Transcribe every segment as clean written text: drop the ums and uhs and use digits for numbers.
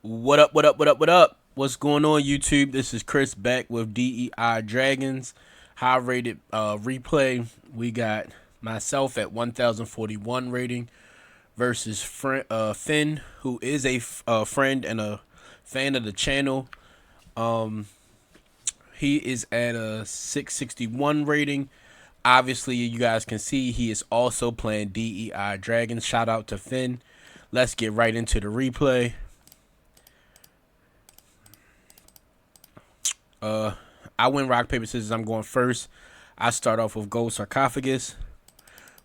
What up, what up, what up, what up? What's going on, YouTube? This is Chris back with DEI Dragons. High rated replay. We got myself at 1041 rating versus Finn, who is a friend and a fan of the channel. He is at a 661 rating. Obviously, you guys can see he is also playing DEI Dragons. Shout out to Finn. Let's get right into the replay. I win rock, paper, scissors. I'm going first. I start off with gold sarcophagus.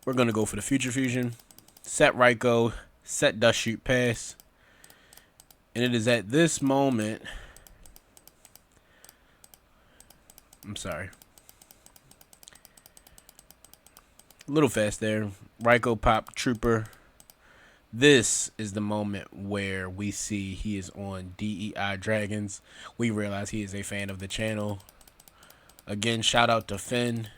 We're going to go for the future fusion. Set right go. Set dust shoot pass. And it is at this moment. I'm sorry. A little fast there. Ryko pop trooper. This is the moment where we see he is on DEI Dragons. We realize he is a fan of the channel. Again, shout out to Finn.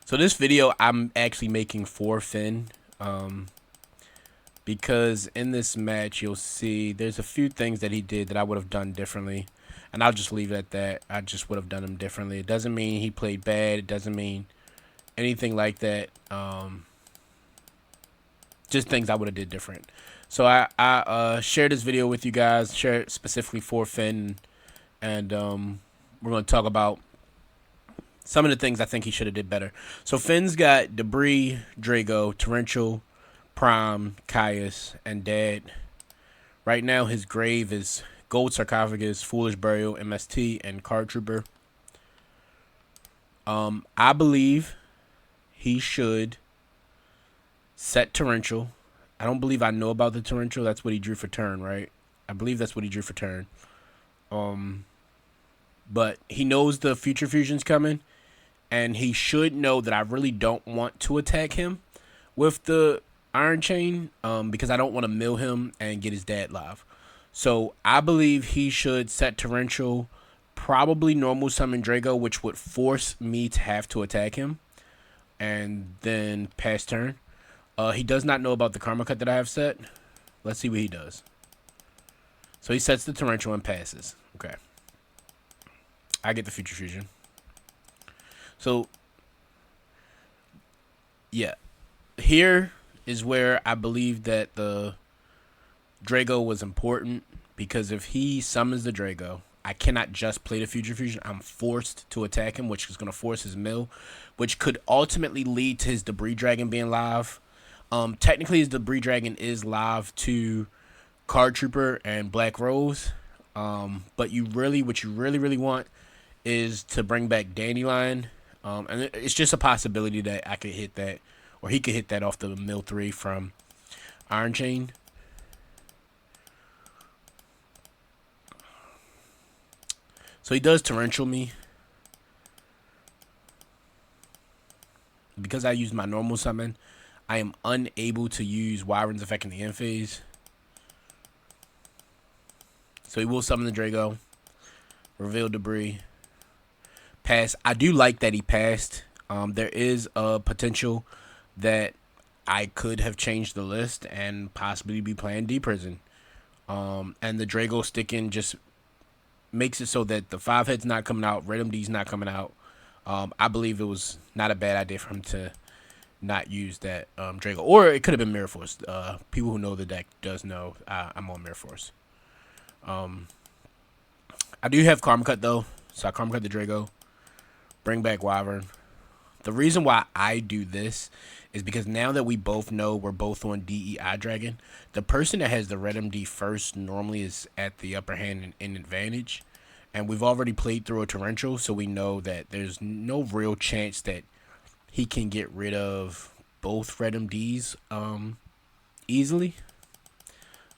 So this video I'm actually making for Finn. Because in this match you'll see there's a few things that he did that I would have done differently. And I'll just leave it at that. I just would have done them differently. It doesn't mean he played bad. It doesn't mean anything like that. Just things I would have did different. So I shared this video with you guys, share it specifically for Finn, and we're going to talk about some of the things I think he should have did better. So Finn's got Debris, Drago, Torrential, Prime, Caius, and Dad. Right now his grave is Gold Sarcophagus, Foolish Burial, MST, and Card Trooper. I believe he should set Torrential. I don't believe I know about the Torrential. That's what he drew for turn, right? I believe that's what he drew for turn. But he knows the future fusion's coming, and he should know that I really don't want to attack him with the Iron Chain, because I don't want to mill him and get his dad live. So I believe he should set Torrential, probably normal summon Drago, which would force me to have to attack him, and then pass turn. He does not know about the Karma Cut that I have set. Let's see what he does. So he sets the Torrential and passes. Okay. I get the future fusion. So, yeah. Here is where I believe that the Drago was important, because if he summons the Drago, I cannot just play the future fusion. I'm forced to attack him, which is going to force his mill, which could ultimately lead to his Debris Dragon being live. Technically, his Debris Dragon is live to Card Trooper and Black Rose. But what you really want is to bring back Dandelion. And it's just a possibility that I could hit that, or he could hit that off the mill 3 from Iron Chain. So he does Torrential me. Because I used my normal summon, I am unable to use Wyvern's effect in the end phase. So he will summon the Drago. Reveal Debris. Pass. I do like that he passed. There is a potential that I could have changed the list and possibly be playing D-Prison. And the Drago sticking just makes it so that the 5 head's not coming out, Red MD's not coming out. I believe it was not a bad idea for him to not use that Drago. Or it could have been Mirror Force. People who know the deck does know I'm on Mirror Force. I do have Karma Cut though, so I Karma Cut the Drago. Bring back Wyvern. The reason why I do this is because now that we both know we're both on DEI Dragon, the person that has the Red MD first normally is at the upper hand and in advantage. And we've already played through a Torrential, so we know that there's no real chance that he can get rid of both Red MDs easily.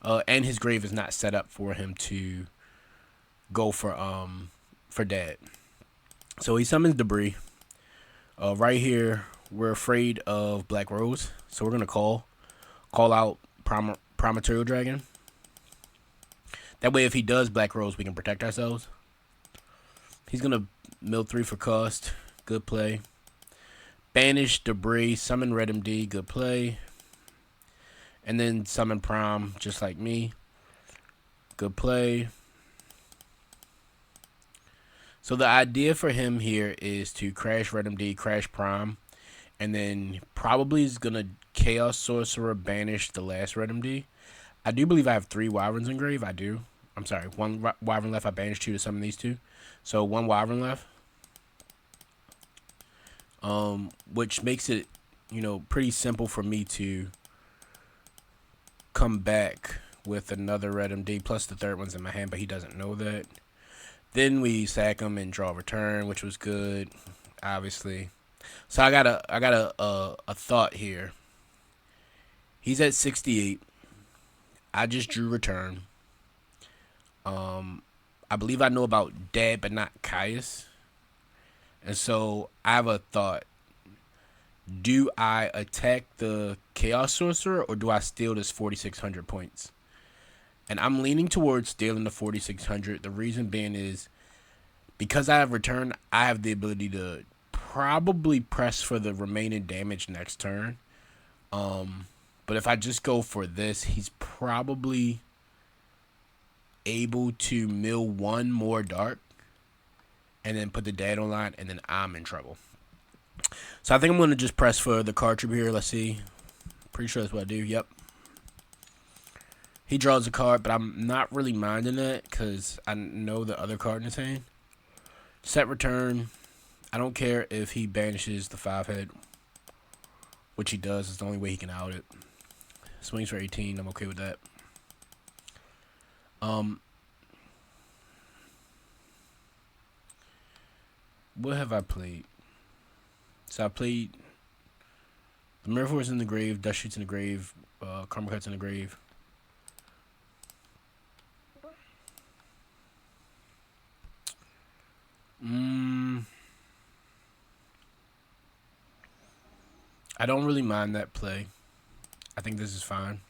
And his grave is not set up for him to go for Dad. So he summons Debris. Right here, we're afraid of Black Rose, so we're gonna call out Promontorial Dragon. That way, if he does Black Rose, we can protect ourselves. He's gonna mill 3 for cost. Good play. Banish Debris. Summon Red MD. Good play. And then summon Prime, just like me. Good play. So the idea for him here is to crash Red MD, crash Prime, and then probably is going to Chaos Sorcerer banish the last Red MD. I do believe I have 3 Wyverns in grave. I do. I'm sorry, 1 Wyvern left. I banished 2 to summon these 2. So 1 Wyvern left. Which makes it, pretty simple for me to come back with another Red MD, plus the 3rd one's in my hand, but he doesn't know that. Then we sack him and draw a return, which was good, obviously. So I got a thought here. He's at 68. I just drew return. I believe I know about Dad, but not Caius. And so I have a thought. Do I attack the Chaos Sorcerer or do I steal this 4,600 points? And I'm leaning towards stealing the 4,600. The reason being is because I have return, I have the ability to probably press for the remaining damage next turn. But if I just go for this, he's probably able to mill 1 more dark and then put the dad online, and then I'm in trouble. So I think I'm going to just press for the card trip here. Let's see. Pretty sure that's what I do. Yep. He draws a card, but I'm not really minding that because I know the other card in his hand. Set return. I don't care if he banishes the 5-head, which he does. It's the only way he can out it. Swings for 18. I'm okay with that. What have I played? So I played the Mirror Force in the grave, Dust Shoots in the grave, Karma Cuts in the grave. I don't really mind that play. I think this is fine.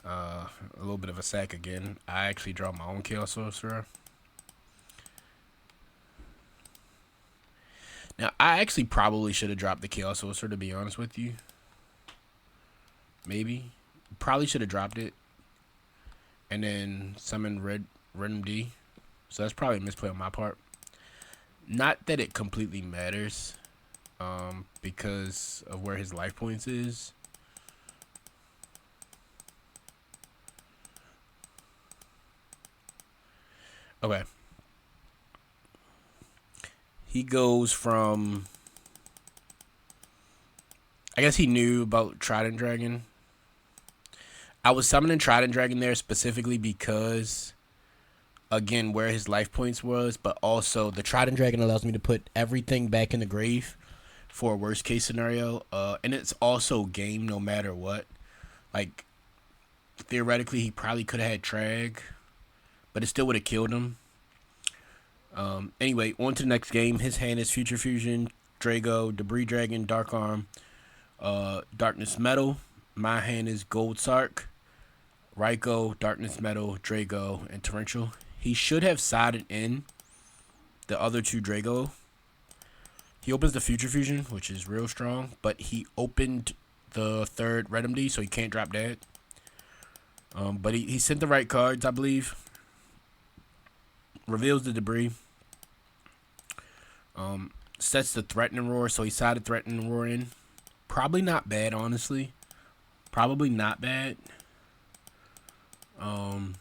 A little bit of a sack again. I actually draw my own Chaos Sorcerer. Now, I actually probably should have dropped the Chaos Sorcerer, to be honest with you. Maybe. Probably should have dropped it. And then summon Red MD. So that's probably a misplay on my part. Not that it completely matters. Because of where his life points is. Okay. He goes from... I guess he knew about Trident Dragon. I was summoning Trident Dragon there specifically because, again, where his life points was, but also the Trident Dragon allows me to put everything back in the grave for a worst case scenario. And it's also game no matter what. Like, theoretically, he probably could have had Trag, but it still would have killed him. Anyway, on to the next game. His hand is Future Fusion, Drago, Debris Dragon, Dark Arm, Darkness Metal. My hand is Gold Sark, Raikou, Darkness Metal, Drago, and Torrential. He should have sided in the other 2 Drago. He opens the Future Fusion, which is real strong, but he opened the 3rd Red MD, so he can't drop that. But he sent the right cards, I believe. Reveals the Debris. Sets the Threatening Roar, so he sided Threatening Roar in. Probably not bad, honestly. Probably not bad. I'm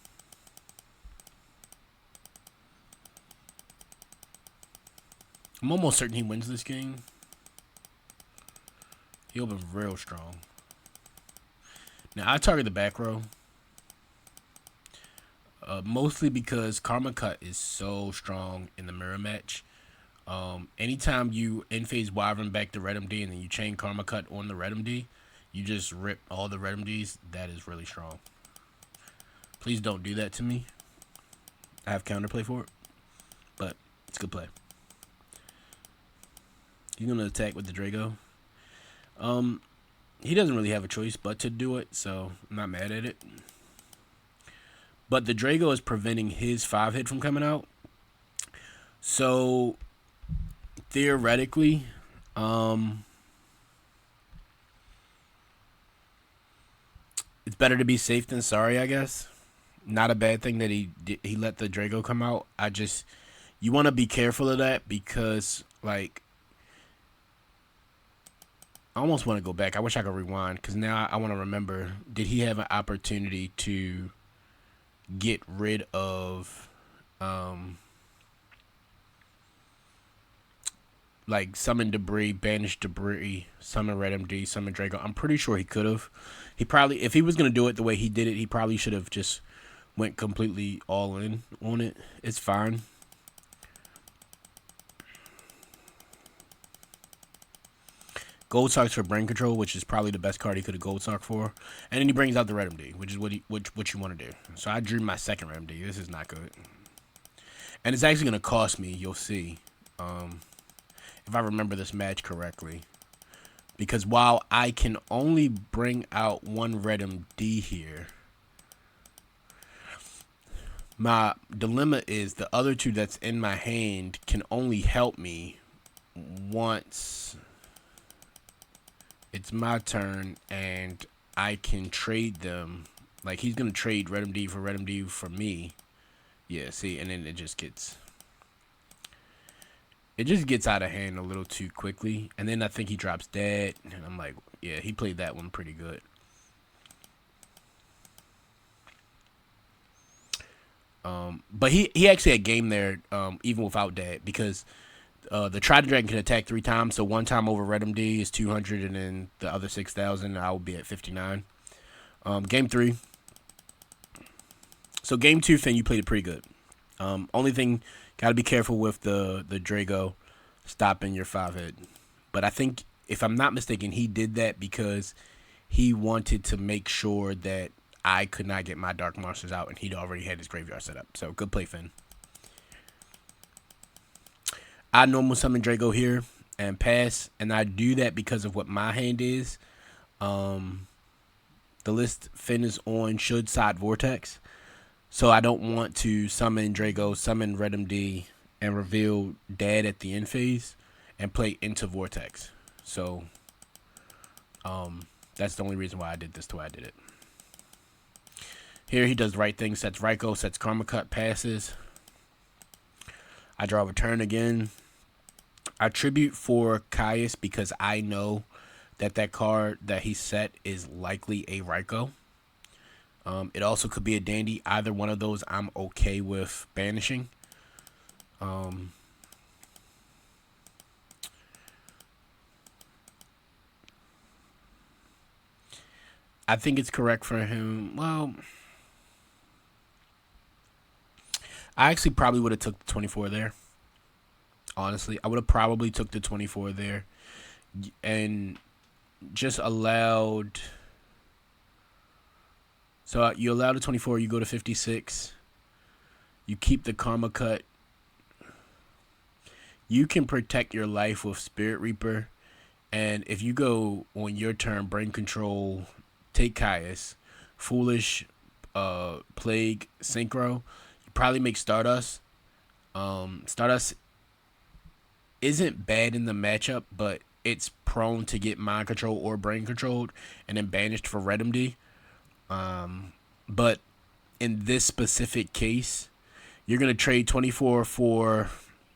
almost certain he wins this game. He opened real strong. Now, I target the back row. Mostly because Karma Cut is so strong in the mirror match. Anytime you in-phase Wyvern back to Red MD and then you chain Karma Cut on the Red MD, you just rip all the Red MDs. That is really strong. Please don't do that to me. I have counterplay for it, but it's good play. He's going to attack with the Drago. He doesn't really have a choice but to do it, so I'm not mad at it. But the Drago is preventing his 5-hit from coming out. So, theoretically, better to be safe than sorry, I guess. Not a bad thing that he let the Drago come out. You want to be careful of that because like I almost want to go back. I wish I could rewind because now I want to remember. Did he have an opportunity to get rid of like summon debris, banish debris, summon Red MD, summon Draco? I'm pretty sure he could have. He probably, if he was gonna do it the way he did it, he probably should have just went completely all in on it. It's fine. Gold Sox for brain control, which is probably the best card he could have Gold Sock for, and then he brings out the Red MD, which is what you want to do. So I drew my second Red MD. This is not good, and it's actually gonna cost me. You'll see, if I remember this match correctly, because while I can only bring out one Red MD here, my dilemma is the other two that's in my hand can only help me once it's my turn and I can trade them. Like, he's going to trade Red MD for me. Yeah, see, and then it just gets out of hand a little too quickly. And then I think he drops Dad, and I'm like, yeah, he played that one pretty good. But he actually had game there, even without Dad, because the Trident Dragon can attack 3 times. So one time over Red MD is 200, and then the other 6,000, I will be at 59. Game 3. So game 2, Finn, you played it pretty good. Only thing, got to be careful with the Drago stopping your 5-hit. But I think, if I'm not mistaken, he did that because he wanted to make sure that I could not get my Dark Monsters out, and he'd already had his graveyard set up. So, good play, Finn. I normal summon Drago here and pass, and I do that because of what my hand is. The list Finn is on should side Vortex. So I don't want to summon Drago, summon Red MD, and reveal Dad at the end phase and play into Vortex. So that's the only reason why I did this the way I did it. Here he does the right thing, sets Raikou, sets Karma Cut, passes. I draw a return again. I tribute for Caius because I know that card that he set is likely a Raikou. It also could be a Dandy. Either one of those I'm okay with banishing. I think it's correct for him. Well, I actually probably would have took the 24 there. Honestly, I would have probably took the 24 there and just allowed. So you allow the 24, you go to 56. You keep the Karma Cut. You can protect your life with Spirit Reaper. And if you go on your turn, Brain Control, take Caius, Foolish, Plague, Synchro, you probably make Stardust. Stardust isn't bad in the matchup, but it's prone to get Mind Control or Brain Controlled and then banished for Red MD. But in this specific case, you're gonna trade 24 for,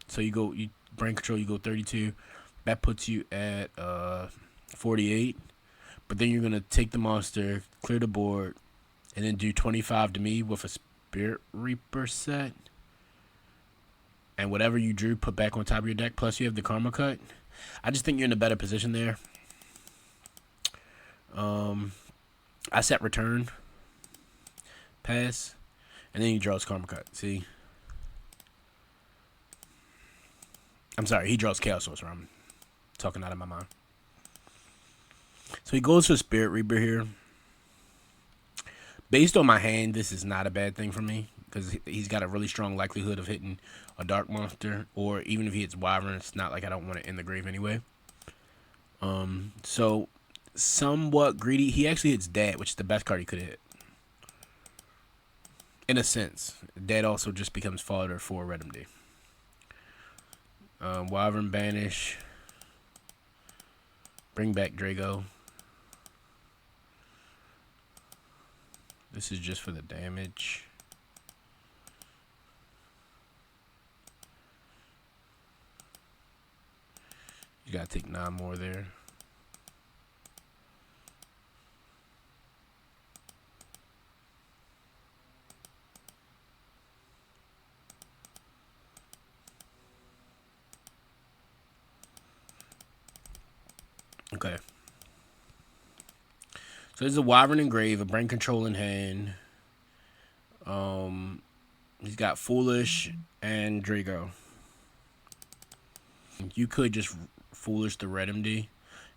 so you Brain Control, you go 32. That puts you at 48. But then you're gonna take the monster, clear the board, and then do 25 to me with a Spirit Reaper set. And whatever you drew, put back on top of your deck. Plus you have the Karma Cut. I just think you're in a better position there. I set return, pass, and then he draws Karma Cut. See? I'm sorry, he draws Chaos Sorcerer. I'm talking out of my mind. So he goes for Spirit Reaper here. Based on my hand, this is not a bad thing for me because he's got a really strong likelihood of hitting a Dark Monster, or even if he hits Wyvern, it's not like I don't want it in the grave anyway. So somewhat greedy. He actually hits Dad, which is the best card he could hit. In a sense, Dad also just becomes fodder for Red MD. Wyvern banish. Bring back Drago. This is just for the damage. You gotta take 9 more there. Okay. So there's a Wyvern Engrave, a Brain Control in hand. He's got Foolish and Drago. You could just Foolish the Red MD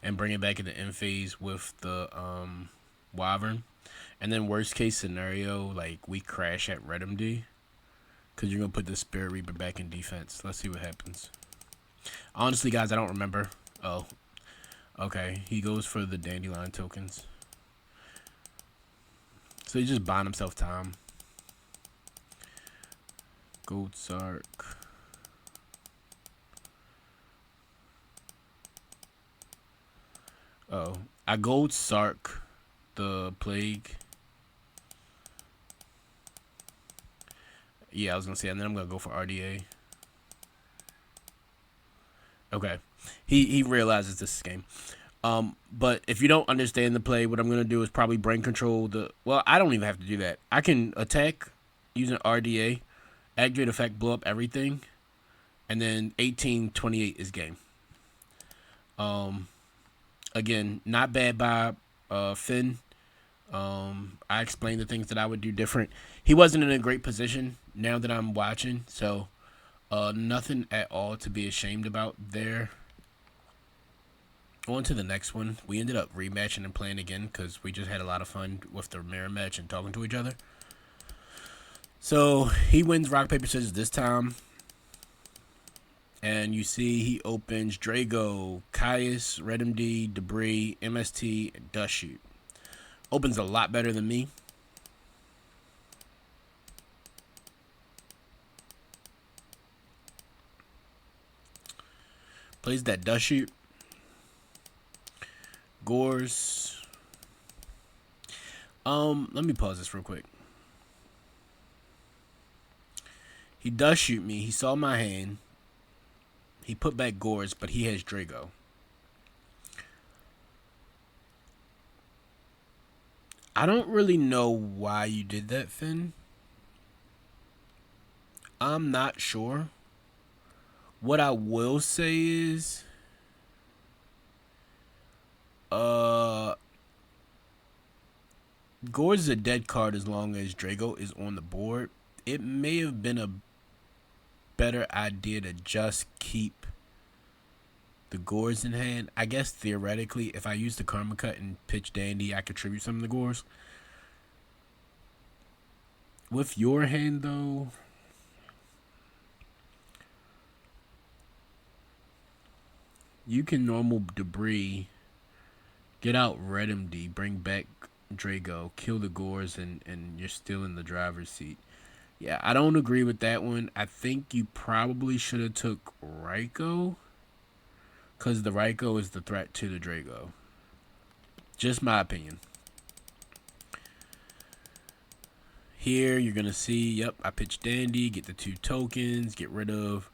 and bring it back in the end phase with the Wyvern. And then worst case scenario, like we crash at Red MD. Because you're going to put the Spirit Reaper back in defense. Let's see what happens. Honestly, guys, I don't remember. Oh. Okay. He goes for the Dandelion tokens. So he's just buying himself time. Gold Sark. Oh. I Gold Sark the Plague. Yeah, I was going to say, and then I'm going to go for RDA. Okay. He realizes this is game. But if you don't understand the play, what I'm going to do is probably Brain Control the... Well, I don't even have to do that. I can attack using RDA, activate effect, blow up everything, and then 1828 is game. Again, not bad by Finn. I explained the things that I would do different. He wasn't in a great position now that I'm watching, so nothing at all to be ashamed about there. On to the next one. We ended up rematching and playing again because we just had a lot of fun with the mirror match and talking to each other. So he wins rock, paper, scissors this time. And you see he opens Drago, Caius, Red MD, Debris, MST, and Dust Shoot. Opens a lot better than me. Plays that Dust Shoot. Gores. Let me pause this real quick. He does shoot me. He saw my hand. He put back Gores, but he has Drago. I don't really know why you did that, Finn. I'm not sure. What I will say is... Gores is a dead card as long as Drago is on the board. It may have been a better idea to just keep the Gores in hand. I guess theoretically, if I use the Karma Cut and pitch Dandy, I could tribute some of the Gores. With your hand, though, you can normal Debris, get out Red MD, bring back Drago, kill the Gores, and you're still in the driver's seat. Yeah, I don't agree with that one. I think you probably should have took Raikou, because the Raikou is the threat to the Drago. Just my opinion. Here, you're going to see, yep, I pitch Dandy, get the 2 tokens, get rid of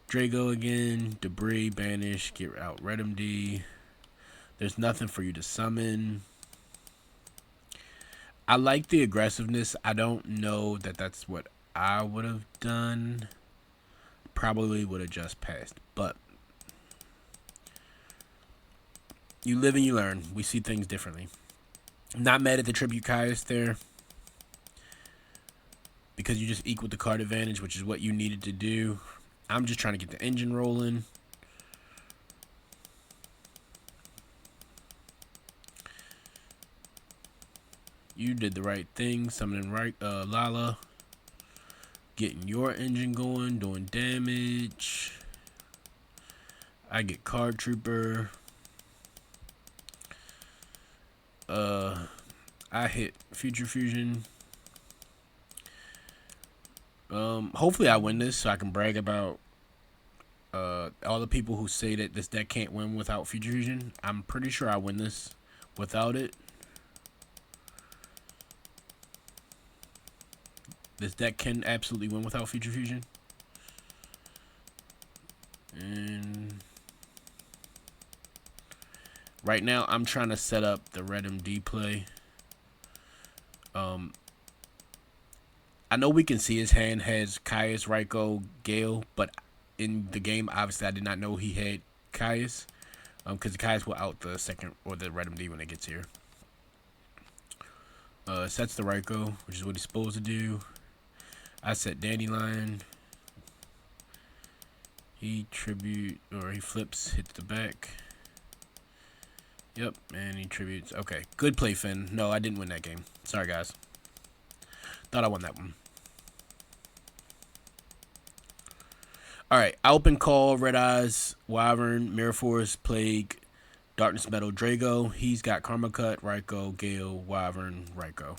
Drago again, Debris, banish, get out Red MD. There's nothing for you to summon. I like the aggressiveness. I don't know that that's what I would have done. Probably would have just passed. But you live and you learn. We see things differently. I'm not mad at the Tribute Caius there, because you just equaled the card advantage, which is what you needed to do. I'm just trying to get the engine rolling. You did the right thing, summoning Lala, getting your engine going, doing damage. I get Card Trooper. I hit Future Fusion. Hopefully I win this so I can brag about all the people who say that this deck can't win without Future Fusion. I'm pretty sure I win this without it. This deck can absolutely win without Future Fusion. And right now, I'm trying to set up the Red MD play. I know we can see his hand has Caius, Raikou, Gale, but in the game, obviously, I did not know he had Caius. Because the Caius will out the second or the Red MD when it gets here. Sets the Raikou, which is what he's supposed to do. I set Dandelion. He flips, hits the back. Yep, and he tributes. Okay, good play, Finn. No, I didn't win that game. Sorry, guys. Thought I won that one. Alright, Open Call, Red Eyes, Wyvern, Mirror Force, Plague, Darkness Metal, Drago. He's got Karma Cut, Raikou, Gale, Wyvern, Raikou.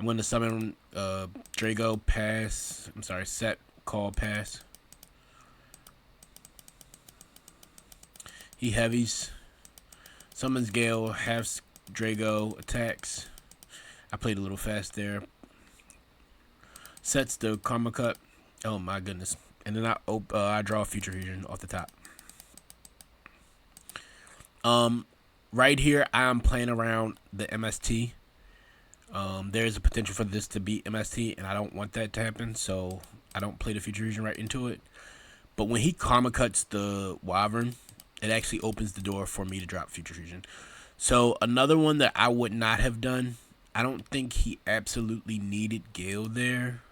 I'm going to summon Drago, pass. I'm sorry, set, call, pass. He heavies. Summons Gale, halves Drago, attacks. I played a little fast there. Sets the Karma Cut. Oh my goodness. And then I draw Future Fusion off the top. Right here, I'm playing around the MST. There's a potential for this to be MST, and I don't want that to happen, so I don't play the Future Fusion right into it. But when he Karma Cuts the Wyvern, it actually opens the door for me to drop Future Fusion. So another one that I would not have done, I don't think he absolutely needed Gale there.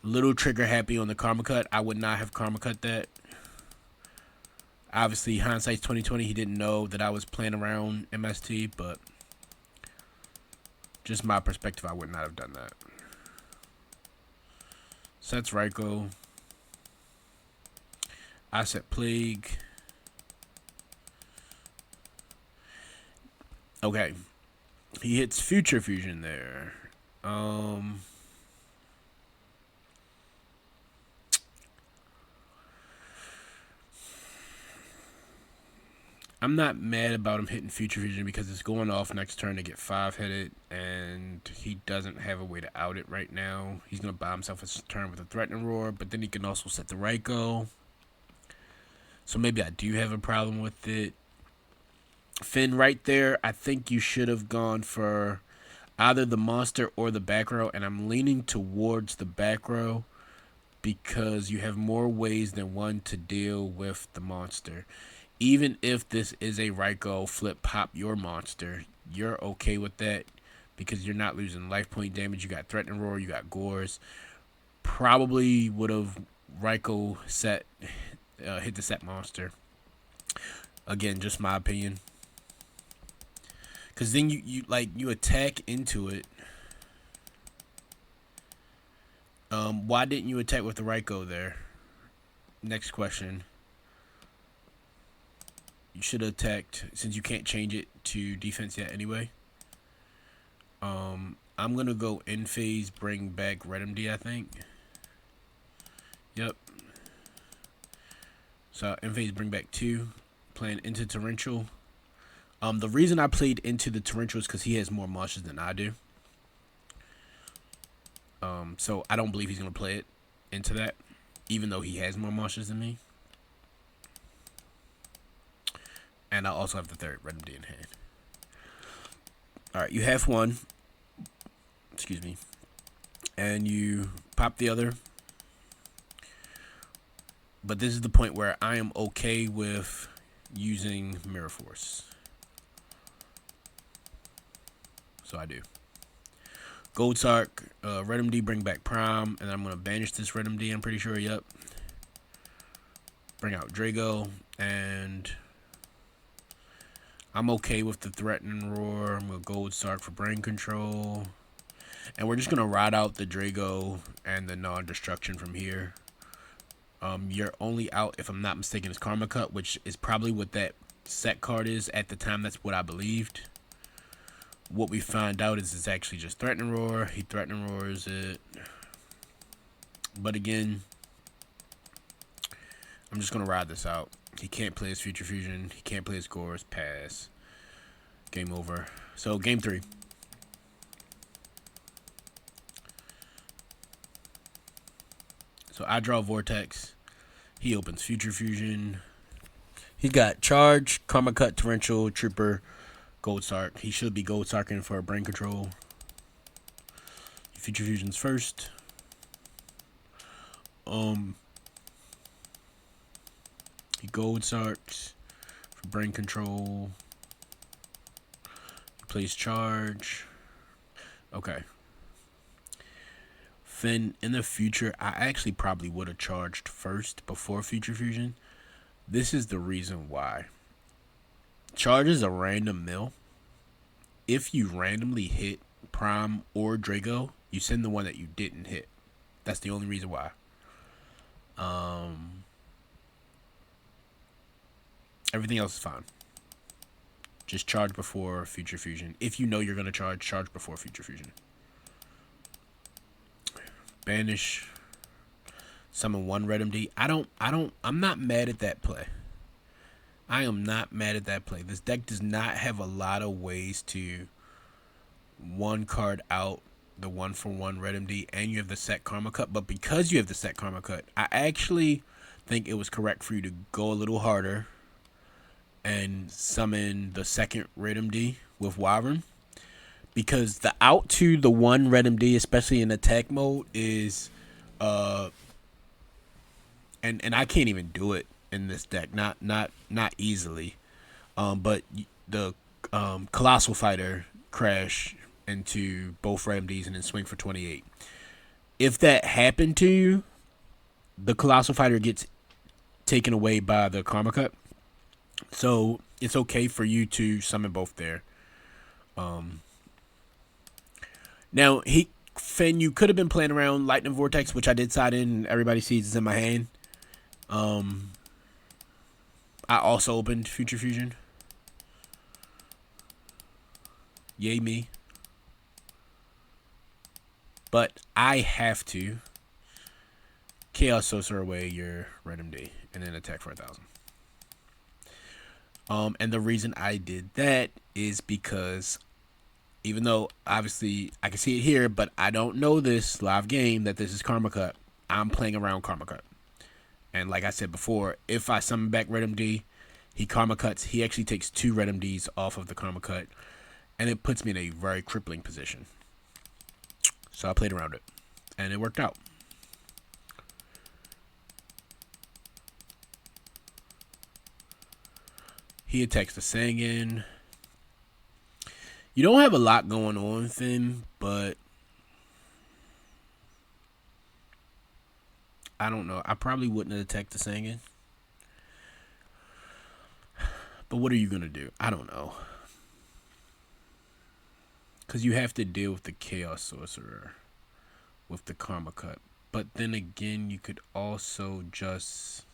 Little trigger happy on the Karma Cut. I would not have Karma Cut that. Obviously, hindsight's 2020. He didn't know that I was playing around MST, but just my perspective, I would not have done that. Sets Raikou. I set Plague. Okay. He hits Future Fusion there. I'm not mad about him hitting Future Fusion because it's going off next turn to get 5-headed, and he doesn't have a way to out it right now. He's going to buy himself a turn with a Threatening Roar, but then he can also set the Raikou. So maybe I do have a problem with it. Finn, right there, I think you should have gone for either the monster or the back row, and I'm leaning towards the back row because you have more ways than one to deal with the monster. Even if this is a Raikou flip pop your monster, you're okay with that because you're not losing life point damage. You got Threatening Roar, you got Gores. Probably would have Raikou set hit the set monster. Again, just my opinion. Because then you attack into it. Why didn't you attack with the Raikou there? Next question. You should have attacked, since you can't change it to defense yet anyway. I'm going to go in phase, bring back Red MD, I think. Yep. So in phase, bring back 2. Playing into Torrential. The reason I played into the Torrential is because he has more monsters than I do. So I don't believe he's going to play it into that, even though he has more monsters than me. And I also have the third Red MD in hand. Alright, you have one. Excuse me. And you pop the other. But this is the point where I am okay with using Mirror Force. So I do. Gold Sark, Red MD, bring back Prime. And I'm going to banish this Red MD, I'm pretty sure. Yep. Bring out Drago. And I'm okay with the Threatening Roar. I'm going to Gold Sark for Brain Control. And we're just going to ride out the Drago and the non-destruction from here. You're only out, if I'm not mistaken, is Karma Cut, which is probably what that set card is at the time. That's what I believed. What we find out is it's actually just Threatening Roar. He Threatening Roars it. But again, I'm just going to ride this out. He can't play his Future Fusion. He can't play his Gores. Pass. Game over. So, game 3. So I draw Vortex. He opens Future Fusion. He's got Charge, Karma Cut, Torrential, Trooper, Gold Sark. He should be Gold Sarking for Brain Control. Future Fusion's first. He Gold Sarks for Brain Control. He plays Charge. Okay. Finn, in the future, I actually probably would have charged first before Future Fusion. This is the reason why. Charge is a random mill. If you randomly hit Prime or Drago, you send the one that you didn't hit. That's the only reason why. Everything else is fine. Just charge before Future Fusion. If you know you're gonna charge before Future Fusion. Banish. Summon one Red MD. I'm not mad at that play. I am not mad at that play. This deck does not have a lot of ways to one card out the 1-for-1 Red MD, and you have the set Karma Cut. But because you have the set Karma Cut, I actually think it was correct for you to go a little harder and summon the second Red MD with Wyvern. Because the out to the one Red MD, especially in attack mode, is and I can't even do it in this deck. Not easily. But the Colossal Fighter crash into both Red MDs and then swing for 28. If that happened to you, the Colossal Fighter gets taken away by the Karma Cut. So it's okay for you to summon both there. Now, Finn, you could have been playing around Lightning Vortex, which I did side in, and everybody sees it's in my hand. I also opened Future Fusion. Yay me. But I have to Chaos Sorcerer away your Red MD and then attack for 1,000. And the reason I did that is because even though obviously I can see it here, but I don't know this live game that this is Karma Cut. I'm playing around Karma Cut. And like I said before, if I summon back Red MD, he Karma Cuts. He actually takes 2 Red MDs off of the Karma Cut. And it puts me in a very crippling position. So I played around it. And it worked out. He attacks the Sangan. You don't have a lot going on, Finn, but I don't know. I probably wouldn't have attacked the Sangan. But what are you going to do? I don't know. Because you have to deal with the Chaos Sorcerer with the Karma Cut. But then again, you could also just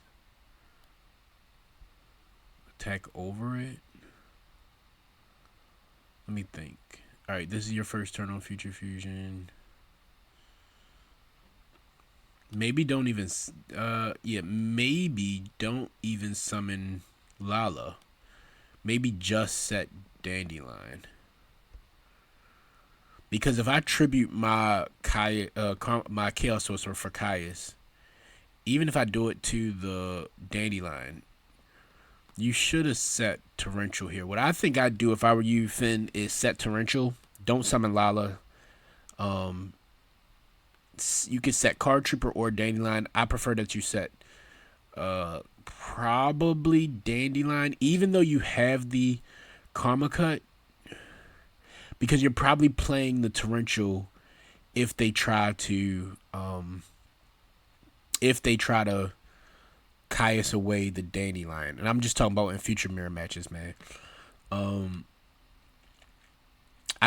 attack over it. Let me think. Alright, this is your first turn on Future Fusion. Maybe don't even... maybe don't even summon Lala. Maybe just set Dandelion. Because if I tribute my my Chaos Sorcerer for Caius, even if I do it to the Dandelion, you should have set Torrential here. What I think I'd do if I were you, Finn, is set Torrential. Don't summon Lala. You can set Card Trooper or Dandelion. I prefer that you set probably Dandelion, even though you have the Karma Cut, because you're probably playing the Torrential if they try to Caius away the Dandelion. And I'm just talking about in future mirror matches, man. I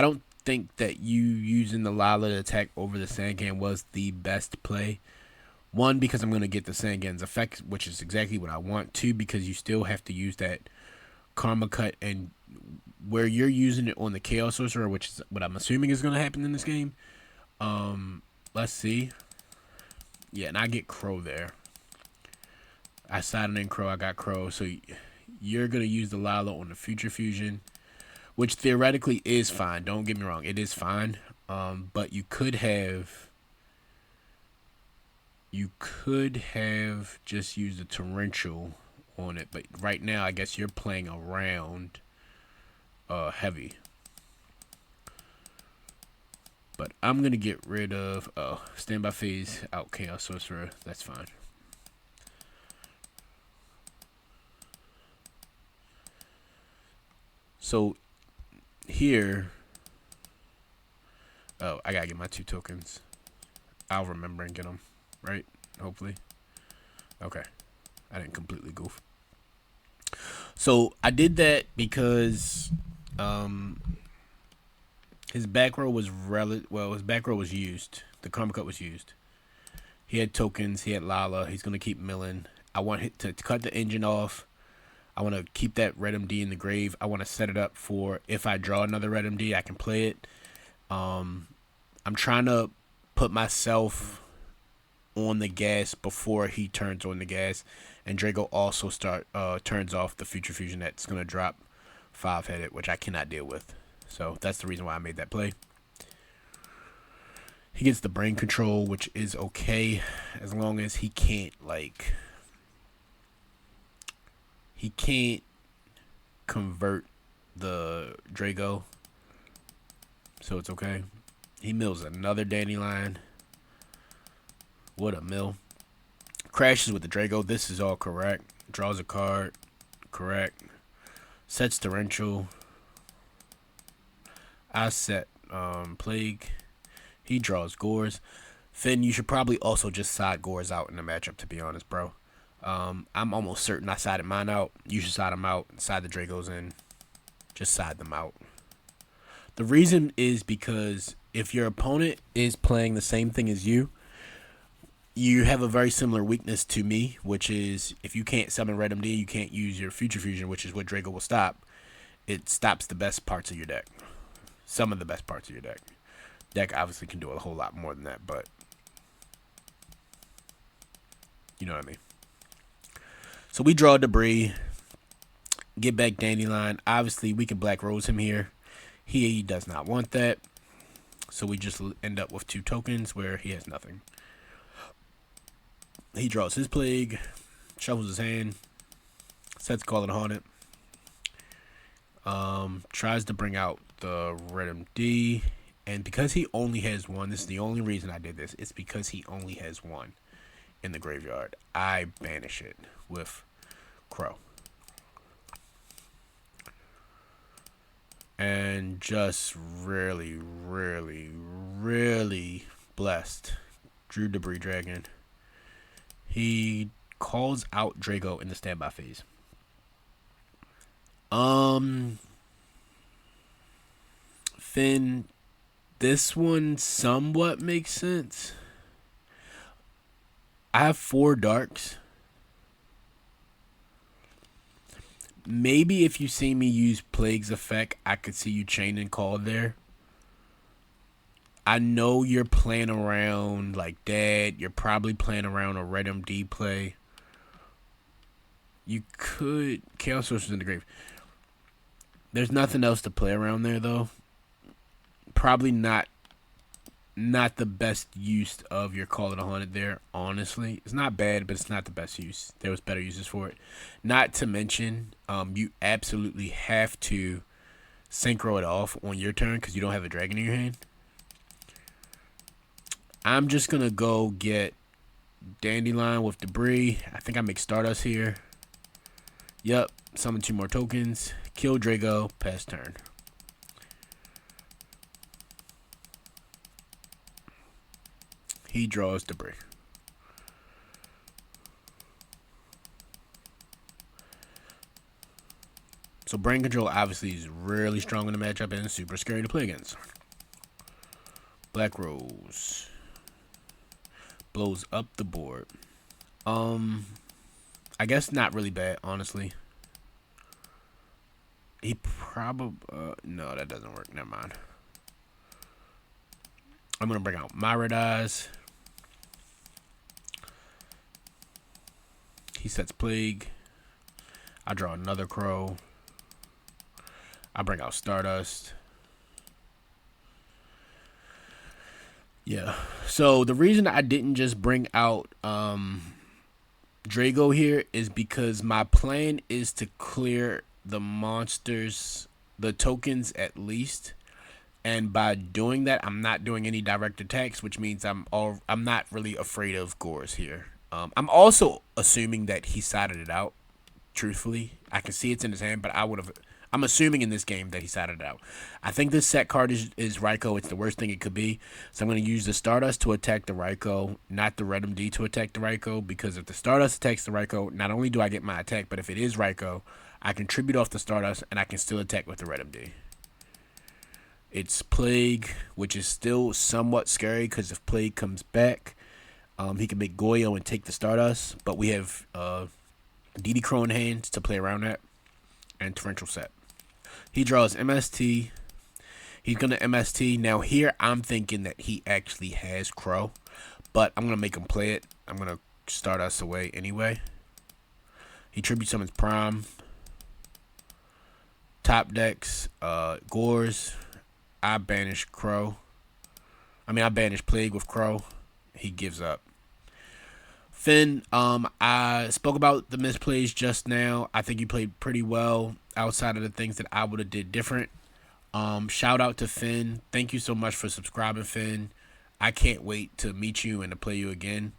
don't think that you using the Lala to attack over the Sangan was the best play. One, because I'm going to get the Sangan's effect, which is exactly what I want. Two, because you still have to use that Karma Cut, and where you're using it on the Chaos Sorcerer, which is what I'm assuming is going to happen in this game. Let's see. Yeah, and I get Crow there. I sided in Crow, I got Crow. So you're going to use the Lala on the Future Fusion, which theoretically is fine. Don't get me wrong. It is fine. But you could have You could have just used a torrential on it, but right now I guess you're playing around heavy. But I'm gonna get rid of standby phase out chaos sorcerer. That's fine. So here, oh, I gotta get my 2 tokens. I'll remember and get them, right? Hopefully. Okay, I didn't completely goof. So I did that because his back row was his back row was used. The karma cut was used. He had tokens. He had Lala. He's gonna keep milling. I want to cut the engine off. I want to keep that red MD in the grave. I want to set it up for if I draw another red MD, I can play it. I'm trying to put myself on the gas before he turns on the gas, and Drago also turns off the future fusion that's gonna drop 5-headed, which I cannot deal with. So that's the reason why I made that play. He gets the brain control, which is okay as long as he can't convert the Drago, so it's okay. He mills another dandelion. What a mill. Crashes with the Drago. This is all correct. Draws a card. Correct. Sets torrential. I set plague. He draws Gores. Finn, you should probably also just side Gores out in the matchup, to be honest, bro. I'm almost certain I sided mine out. You should side them out. Side the Dragos in. Just side them out. The reason is because if your opponent is playing the same thing as you, you have a very similar weakness to me, which is if you can't summon Red MD, you can't use your Future Fusion, which is what Drago will stop. It stops the best parts of your deck. Some of the best parts of your deck. Deck obviously can do a whole lot more than that, but you know what I mean. So we draw Debris, get back Dandelion. Obviously, we can Black Rose him here. He does not want that. So we just end up with 2 tokens where he has nothing. He draws his Plague, shuffles his hand, sets Call It Haunted. Tries to bring out the Red MD. And because he only has 1, this is the only reason I did this. It's because he only has 1 in the graveyard. I banish it with Crow. And just really, really, really blessed. Drew Debris Dragon. He calls out Drago in the standby phase. Finn, this one somewhat makes sense. I have 4 darks. Maybe if you see me use Plague's effect, I could see you chain and call there. I know you're playing around like that. You're probably playing around a Red MD play. You could Chaos Sorcerer's in the grave. There's nothing else to play around there though. Probably not the best use of your Call It a Haunted there, honestly. It's not bad, but it's not the best use. There was better uses for it. Not to mention, you absolutely have to synchro it off on your turn because you don't have a dragon in your hand. I'm just going to go get Dandelion with Debris. I think I make Stardust here. Yep, summon 2 more tokens. Kill Drago, pass turn. He draws Debris. So Brain Control obviously is really strong in the matchup and super scary to play against. Black Rose blows up the board. I guess not really bad, honestly. He probably no, that doesn't work. Never mind. I'm gonna bring out my Red Eyes. He sets Plague. I draw another Crow. I bring out Stardust. Yeah. So the reason I didn't just bring out Drago here is because my plan is to clear the monsters, the tokens at least. And by doing that, I'm not doing any direct attacks, which means I'm not really afraid of Gores here. I'm also assuming that he sided it out. Truthfully, I can see it's in his hand, but I'm assuming in this game that he sided it out. I think this set card is Raikou. It's the worst thing it could be. So I'm going to use the Stardust to attack the Raikou, not the Red MD to attack the Raikou, because if the Stardust attacks the Raikou, not only do I get my attack, but if it is Raikou, I can tribute off the Stardust and I can still attack with the Red MD. It's Plague, which is still somewhat scary because if Plague comes back, he can make Goyo and take the Stardust. But we have DD Crow in hand to play around that, and Torrential Set. He draws MST. He's going to MST. Now here I'm thinking that he actually has Crow, but I'm going to make him play it. I'm going to Stardust away anyway. He tribute summons Prime. Top decks, Gores. I banish Crow. I banish Plague with Crow. He gives up. Finn, I spoke about the misplays just now. I think you played pretty well outside of the things that I would have did different. Shout out to Finn. Thank you so much for subscribing, Finn. I can't wait to meet you and to play you again.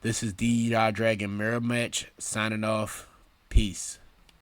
This is DEI Dragon Mirror Match signing off. Peace.